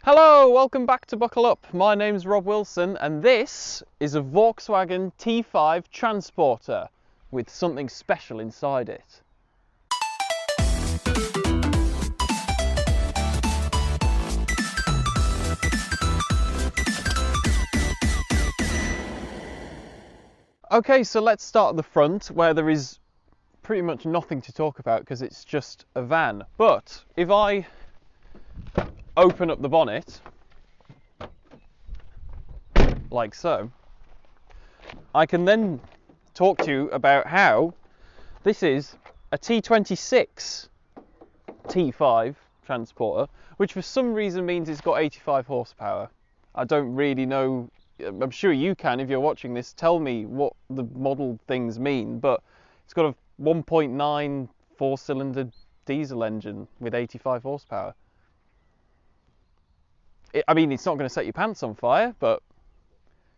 Hello, welcome back to Buckle Up. My name's Rob Wilson and this is a Volkswagen T5 Transporter with something special inside it. Okay, so let's start at the front where there is pretty much nothing to talk about because it's just a van. But if I open up the bonnet, like so, I can then talk to you about how this is a T26 T5 transporter, which for some reason means it's got 85 horsepower. I don't really know, I'm sure you can if you're watching this, tell me what the model things mean, but it's got a 1.9 4-cylinder diesel engine with 85 horsepower. I mean, it's not going to set your pants on fire, but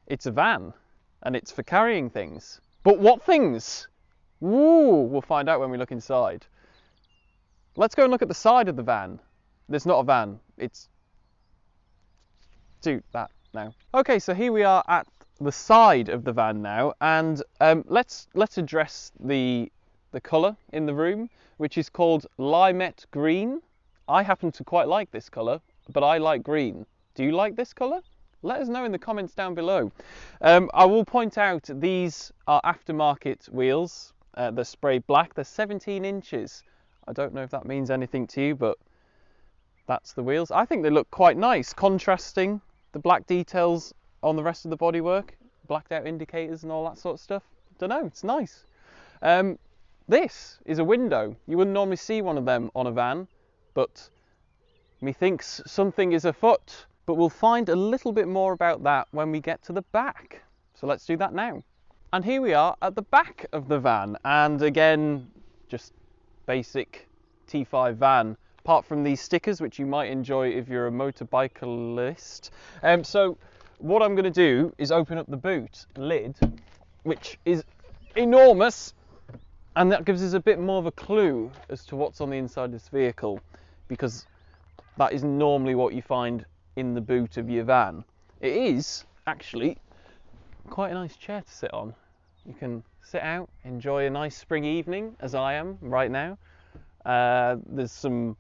it's a van and it's for carrying things. But what things? Ooh, we'll find out when we look inside. Let's go and look at the side of the van. There's not a van, it's... do that now. Okay, so here we are at the side of the van now, and let's address the colour in the room, which is called Limette Green. I happen to quite like this colour, but I like green. Do you like this colour? Let us know in the comments down below. I will point out these are aftermarket wheels. They're sprayed black. They're 17 inches. I don't know if that means anything to you, but that's the wheels. I think they look quite nice, contrasting the black details on the rest of the bodywork, blacked out indicators and all that sort of stuff. Don't know, it's nice. This is a window. You wouldn't normally see one of them on a van, but methinks something is afoot. But we'll find a little bit more about that when we get to the back. So let's do that now. And here we are at the back of the van. And again, just basic T5 van, apart from these stickers, which you might enjoy if you're a motorbicyclist. So what I'm going to do is open up the boot lid, which is enormous. And that gives us a bit more of a clue as to what's on the inside of this vehicle, because that is normally what you find in the boot of your van. It is actually quite a nice chair to sit on. You can sit out, enjoy a nice spring evening, as I am right now. There's some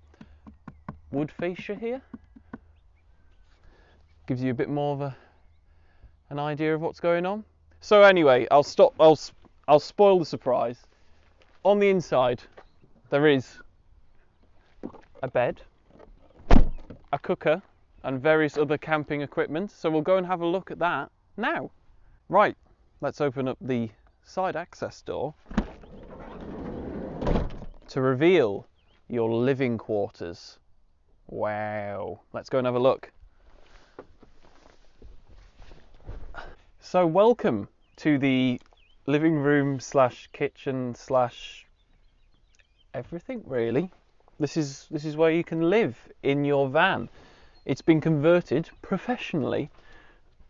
wood fascia here. Gives you a bit more of an idea of what's going on. So anyway, I'll spoil the surprise. On the inside, there is a bed, a cooker, and various other camping equipment. So we'll go and have a look at that now. Right, let's open up the side access door to reveal your living quarters. Wow, let's go and have a look. So welcome to the living room slash kitchen slash everything really. This is where you can live in your van. It's been converted professionally,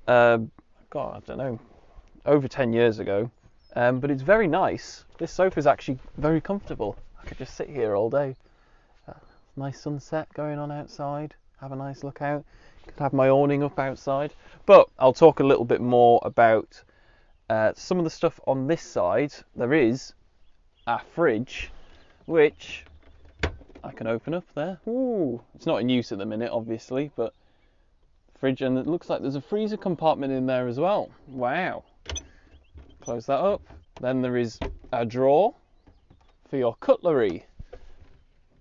God, I don't know, over 10 years ago, but it's very nice. This sofa is actually very comfortable. I could just sit here all day. Nice sunset going on outside, have a nice look out. Could have my awning up outside. But I'll talk a little bit more about some of the stuff on this side. There is a fridge, which I can open up there. Ooh, it's not in use at the minute, obviously, but fridge, and it looks like there's a freezer compartment in there as well. Wow. Close that up. Then there is a drawer for your cutlery,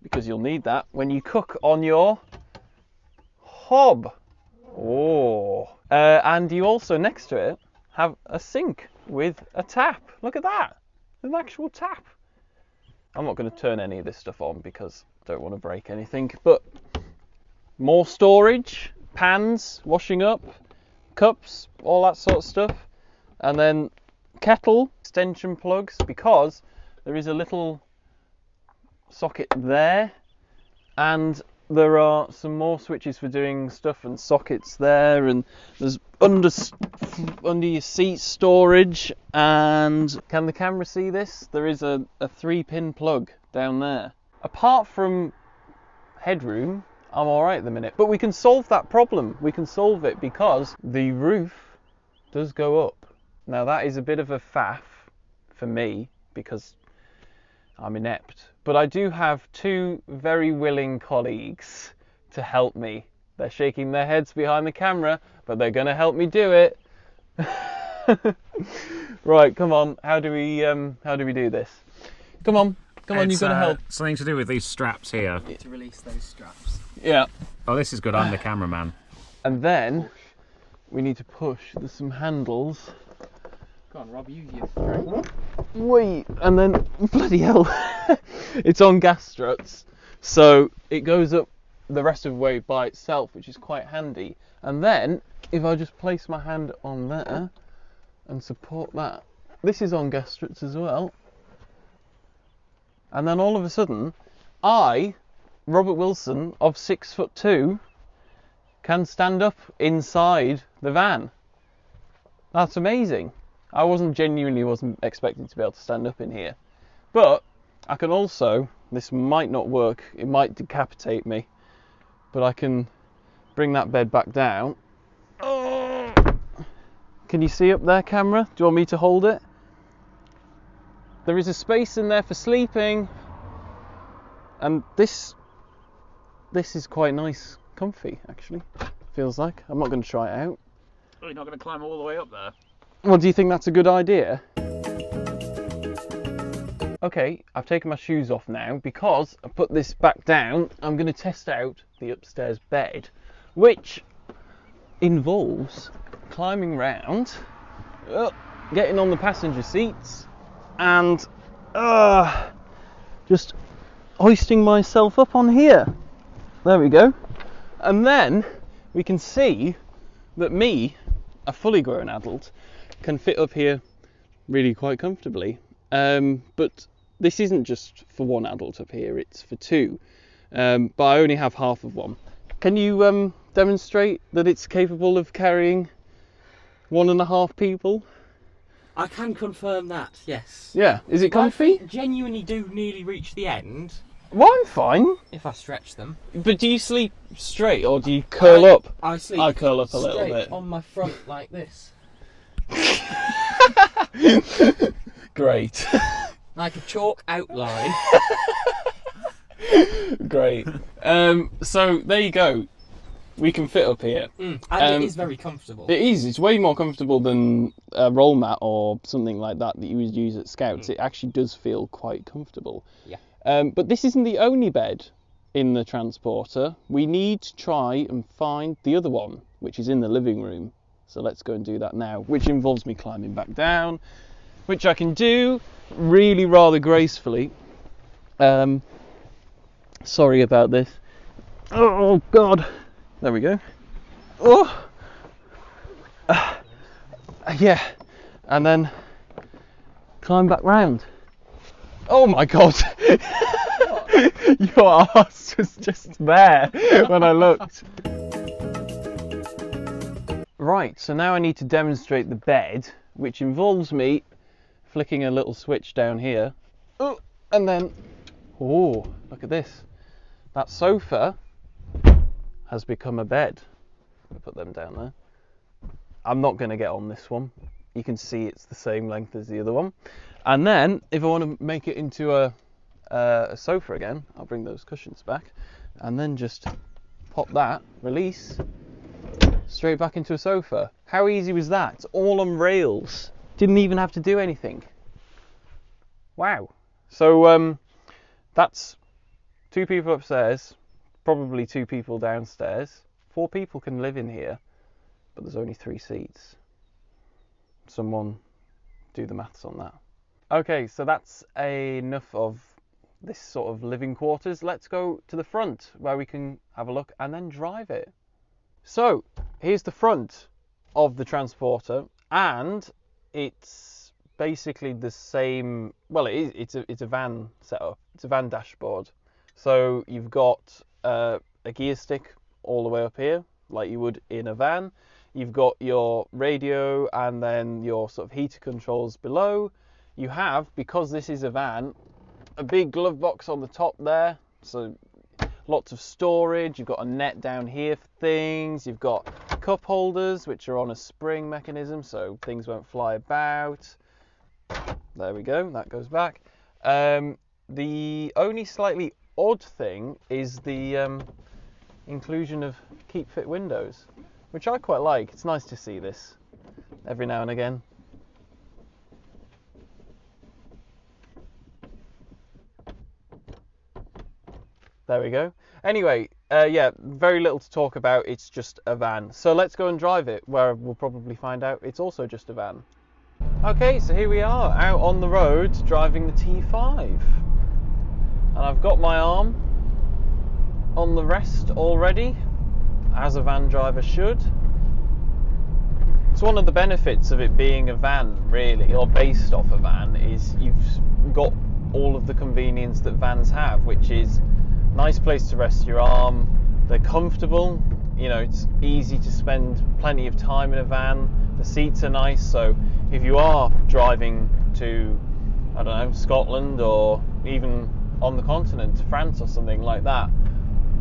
because you'll need that when you cook on your hob. Oh. And you also, next to it, have a sink with a tap. Look at that. There's an actual tap. I'm not going to turn any of this stuff on because I don't want to break anything, but more storage, pans, washing up, cups, all that sort of stuff. And then kettle, extension plugs, because there is a little socket there, and there are some more switches for doing stuff and sockets there, and there's under your seat storage. And can the camera see this? There is a 3-pin plug down there. Apart from headroom, I'm all right at the minute. But we can solve that problem. We can solve it because the roof does go up. Now that is a bit of a faff for me because I'm inept. But I do have two very willing colleagues to help me. They're shaking their heads behind the camera, but they're going to help me do it. Right, come on. How do we do this? Come on, you've got to help. Something to do with these straps here. To release those straps. Yeah. Oh, this is good. I'm the cameraman. And then we need to push. There's some handles. Go on, Rob, use your strength. Wait, and then bloody hell, it's on gas struts, so it goes up the rest of the way by itself, which is quite handy. And then if I just place my hand on there and support that, this is on gas struts as well. And then all of a sudden, I, Robert Wilson of 6'2", can stand up inside the van. That's amazing. I genuinely wasn't expecting to be able to stand up in here. But I can also, this might not work, it might decapitate me, but I can bring that bed back down. Oh. Can you see up there, camera? Do you want me to hold it? There is a space in there for sleeping. And this is quite nice, comfy actually, feels like. I'm not going to try it out. Oh, you're not going to climb all the way up there? Well, do you think that's a good idea? Okay, I've taken my shoes off now because I put this back down. I'm going to test out the upstairs bed, which involves climbing round, getting on the passenger seats, and just hoisting myself up on here. There we go. And then we can see that me, a fully grown adult, can fit up here really quite comfortably. But this isn't just for one adult up here, it's for two. But I only have half of one. Can you demonstrate that it's capable of carrying 1.5 people? I can confirm that, yes. Yeah, is it comfy? My feet genuinely do nearly reach the end. Well, I'm fine. If I stretch them. But do you sleep straight or do you curl up? I sleep I curl up a little bit. on my front like this. Great. Like a chalk outline. Great. So there you go. We can fit up here. And it is very comfortable. It is. It's way more comfortable than a roll mat or something like that you would use at Scouts. It actually does feel quite comfortable. Yeah. But this isn't the only bed in the Transporter. We need to try and find the other one, which is in the living room. So let's go and do that now, which involves me climbing back down, which I can do really rather gracefully. Sorry about this. Oh God. There we go. Oh. Yeah. And then climb back round. Oh my God. Your arse was just there when I looked. Right, so now I need to demonstrate the bed, which involves me flicking a little switch down here. Oh, and then, oh, look at this. That sofa has become a bed. I'll put them down there. I'm not going to get on this one. You can see it's the same length as the other one. And then, if I want to make it into a sofa again, I'll bring those cushions back, and then just pop that, release, straight back into a sofa. How easy was that? It's all on rails. Didn't even have to do anything. Wow. So that's 2 people upstairs, probably 2 people downstairs. 4 people can live in here, but there's only 3 seats. Someone do the maths on that. Okay, so that's enough of this sort of living quarters. Let's go to the front where we can have a look and then drive it. So here's the front of the Transporter, and it's basically the same. Well, it's a van setup. It's a van dashboard. So you've got a gear stick all the way up here, like you would in a van. You've got your radio and then your sort of heater controls below. You have, because this is a van, a big glove box on the top there. So lots of storage. You've got a net down here for things. You've got cup holders, which are on a spring mechanism, so things won't fly about. There we go, that goes back. The only slightly odd thing is the inclusion of keep fit windows, which I quite like. It's nice to see this every now and again. There we go. Anyway, yeah, very little to talk about. It's just a van. So let's go and drive it, where we'll probably find out it's also just a van. Okay, so here we are, out on the road, driving the T5. And I've got my arm on the rest already, as a van driver should. It's one of the benefits of it being a van, really, or based off a van, is you've got all of the convenience that vans have, which is nice place to rest your arm, they're comfortable, you know, it's easy to spend plenty of time in a van, the seats are nice, so if you are driving to, I don't know, Scotland or even on the continent, France or something like that,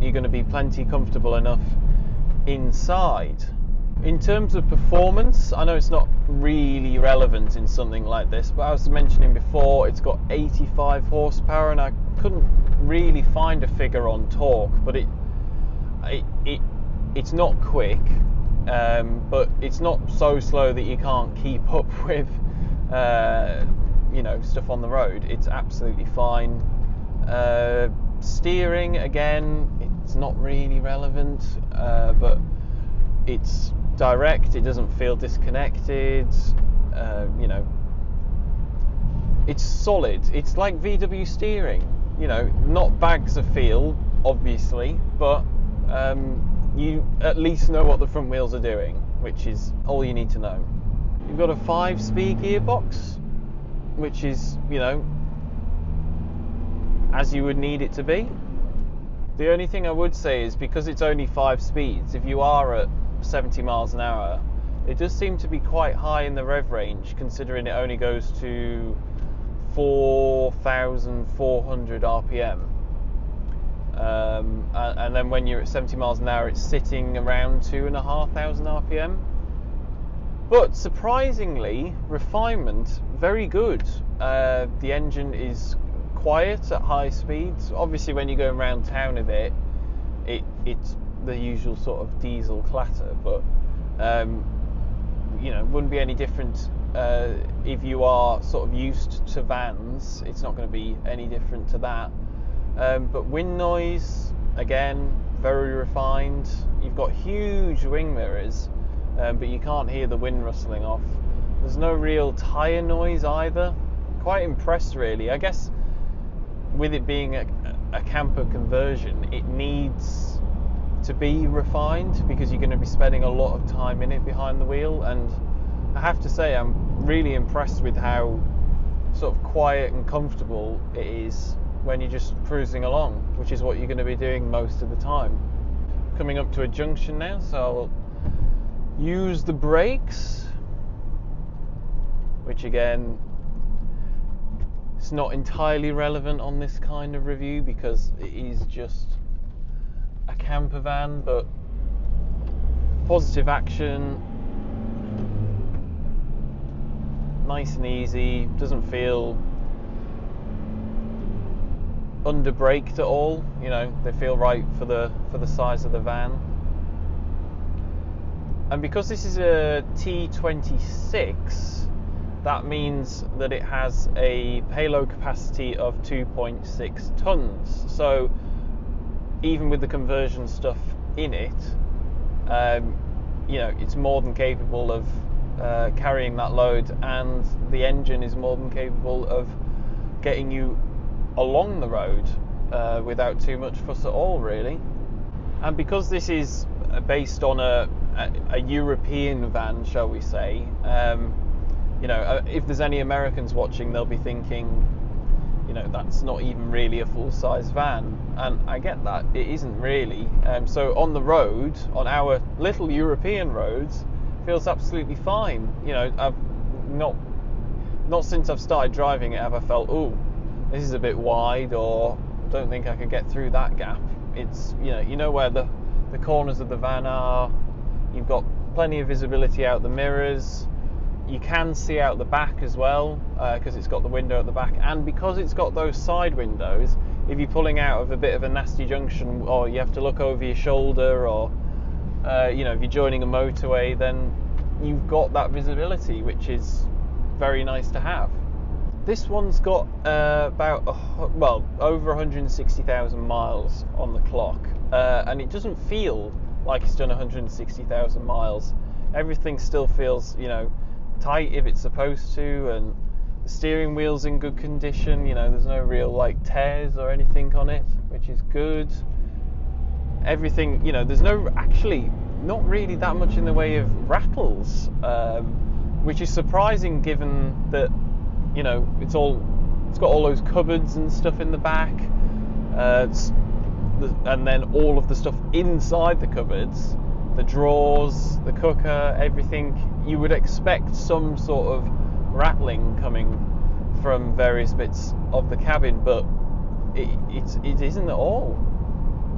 you're going to be plenty comfortable enough inside. In terms of performance, I know it's not really relevant in something like this, but I was mentioning before, it's got 85 horsepower, and I couldn't really find a figure on torque, but it's not quick, but it's not so slow that you can't keep up with you know, stuff on the road. It's absolutely fine. Steering, again, it's not really relevant, but it's direct, it doesn't feel disconnected, you know, it's solid. It's like VW steering, you know, not bags of feel, obviously, but you at least know what the front wheels are doing, which is all you need to know. You've got a 5-speed gearbox, which is, you know, as you would need it to be. The only thing I would say is, because it's only 5 speeds, if you are at 70 miles an hour, it does seem to be quite high in the rev range, considering it only goes to 4,400 RPM. And then when you're at 70 miles an hour, it's sitting around 2,500 RPM. But surprisingly, refinement, very good. The engine is quiet at high speeds. Obviously, when you're going around town a bit, it's the usual sort of diesel clatter, but you know, wouldn't be any different if you are sort of used to vans. It's not going to be any different to that. But wind noise, again, very refined. You've got huge wing mirrors, but you can't hear the wind rustling off. There's no real tyre noise either. Quite impressed, really. I guess with it being a camper conversion, it needs to be refined, because you're going to be spending a lot of time in it behind the wheel, and I have to say I'm really impressed with how sort of quiet and comfortable it is when you're just cruising along, which is what you're going to be doing most of the time. Coming up to a junction now, so I'll use the brakes, which again, it's not entirely relevant on this kind of review because it is just a camper van, but positive action, nice and easy, doesn't feel under braked at all. You know, they feel right for the size of the van. And because this is a T26, that means that it has a payload capacity of 2.6 tons. So even with the conversion stuff in it, you know, it's more than capable of carrying that load, and the engine is more than capable of getting you along the road without too much fuss at all, really. And because this is based on a European van, shall we say, you know, if there's any Americans watching, they'll be thinking, you know, that's not even really a full-size van, and I get that, it isn't really. So on the road, on our little European roads, feels absolutely fine. You know, I've not since I've started driving it have I felt, oh, this is a bit wide, or I don't think I could get through that gap. It's, you know where the corners of the van are. You've got plenty of visibility out the mirrors. You can see out the back as well, because it's got the window at the back, and because it's got those side windows, if you're pulling out of a bit of a nasty junction, or you have to look over your shoulder, or if you're joining a motorway, then you've got that visibility, which is very nice to have. This one's got over 160,000 miles on the clock, and it doesn't feel like it's done 160,000 miles. Everything still feels, tight if it's supposed to, and the steering wheel's in good condition. There's no real like tears or anything on it, which is good. Everything, there's not really that much in the way of rattles, which is surprising given that it's got all those cupboards and stuff in the back, and then all of the stuff inside the cupboards, the drawers, the cooker, everything. You would expect some sort of rattling coming from various bits of the cabin, but it isn't at all.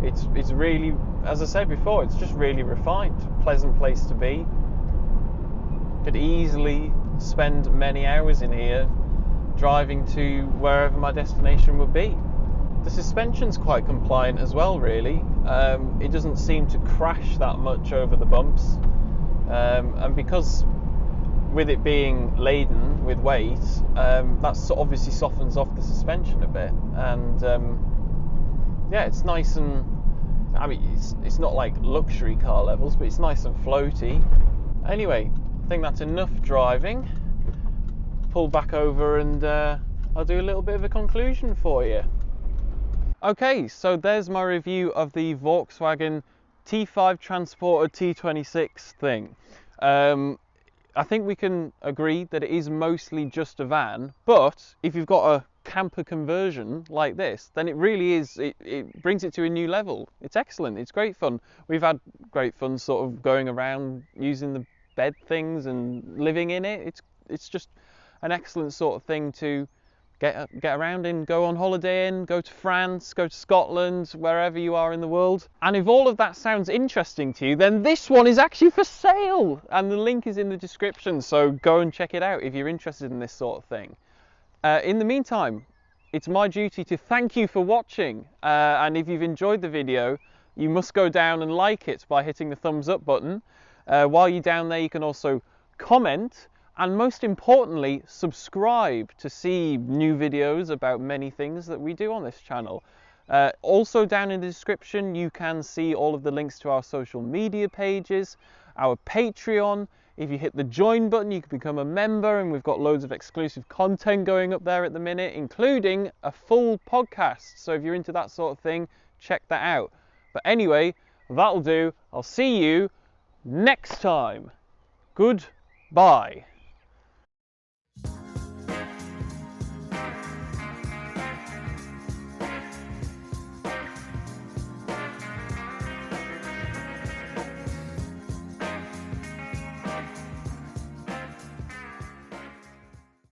It's really, as I said before, it's just really refined, pleasant place to be. Could easily spend many hours in here driving to wherever my destination would be. The suspension's quite compliant as well, really. It doesn't seem to crash that much over the bumps, and because with it being laden with weight, that obviously softens off the suspension a bit, and it's nice, and it's not like luxury car levels, but it's nice and floaty. Anyway, I think that's enough driving. Pull back over and I'll do a little bit of a conclusion for you. Okay, so there's my review of the Volkswagen T5 Transporter T26 thing. I think we can agree that it is mostly just a van, but if you've got a camper conversion like this, then it really is, it brings it to a new level. It's excellent, it's great fun. We've had great fun sort of going around using the bed things and living in it. It's just an excellent sort of thing to get around in, go on holiday in, go to France, go to Scotland, wherever you are in the world. And if all of that sounds interesting to you, then this one is actually for sale, and the link is in the description, so go and check it out if you're interested in this sort of thing. In the meantime, it's my duty to thank you for watching, and if you've enjoyed the video, you must go down and like it by hitting the thumbs up button. While you're down there, you can also comment, and most importantly, subscribe to see new videos about many things that we do on this channel. Also down in the description, you can see all of the links to our social media pages, our Patreon. If you hit the join button, you can become a member, and we've got loads of exclusive content going up there at the minute, including a full podcast. So if you're into that sort of thing, check that out. But anyway, that'll do. I'll see you next time. Goodbye.